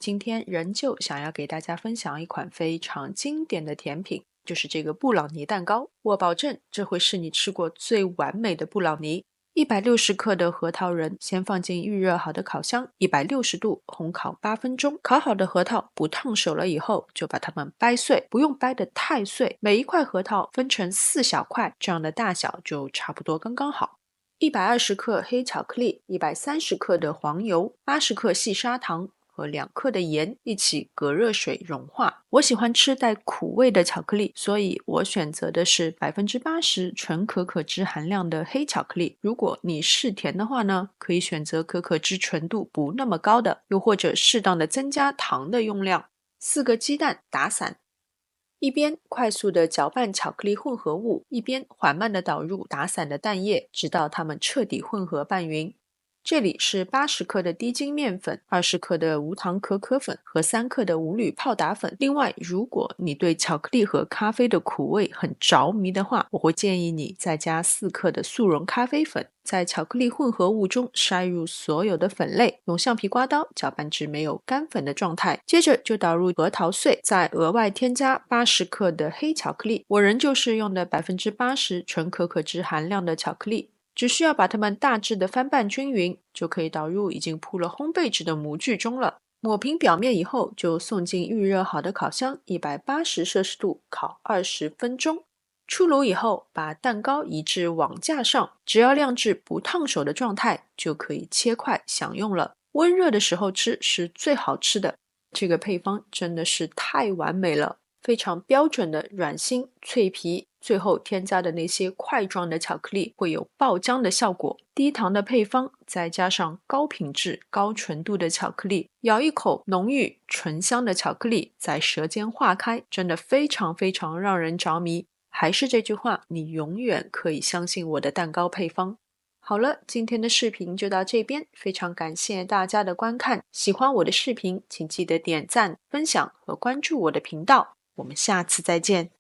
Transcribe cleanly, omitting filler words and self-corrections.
今天仍旧想要给大家分享一款非常经典的甜品，就是这个布朗尼蛋糕。我保证这会是你吃过最完美的布朗尼。160克的核桃仁先放进预热好的烤箱，160度烘烤8分钟。烤好的核桃不烫手了以后，就把它们掰碎，不用掰得太碎，每一块核桃分成4小块，这样的大小就差不多刚刚好。120克黑巧克力，130克的黄油，80克细砂糖和2克的盐一起隔热水融化。我喜欢吃带苦味的巧克力，所以我选择的是80%纯可可脂含量的黑巧克力。如果你是甜的话呢，可以选择可可脂纯度不那么高的，又或者适当的增加糖的用量。4个鸡蛋打散，一边快速地搅拌巧克力混合物，一边缓慢地倒入打散的蛋液，直到它们彻底混合拌匀。这里是80克的低筋面粉，20克的无糖可可粉和3克的无铝泡打粉。另外，如果你对巧克力和咖啡的苦味很着迷的话，我会建议你再加4克的速溶咖啡粉，在巧克力混合物中筛入所有的粉类，用橡皮刮刀搅拌至没有干粉的状态。接着就倒入核桃碎，再额外添加80克的黑巧克力，我仍旧是用的80%纯可可脂含量的巧克力。只需要把它们大致的翻拌均匀，就可以倒入已经铺了烘焙纸的模具中了。抹平表面以后，就送进预热好的烤箱，180摄氏度烤20分钟。出炉以后，把蛋糕移至网架上，只要晾至不烫手的状态，就可以切块享用了。温热的时候吃是最好吃的。这个配方真的是太完美了，非常标准的软心脆皮，最后添加的那些块状的巧克力会有爆浆的效果。低糖的配方再加上高品质高纯度的巧克力，咬一口浓郁醇香的巧克力在舌尖化开，真的非常非常让人着迷。还是这句话，你永远可以相信我的蛋糕配方。好了，今天的视频就到这边，非常感谢大家的观看。喜欢我的视频，请记得点赞、分享和关注我的频道。我们下次再见。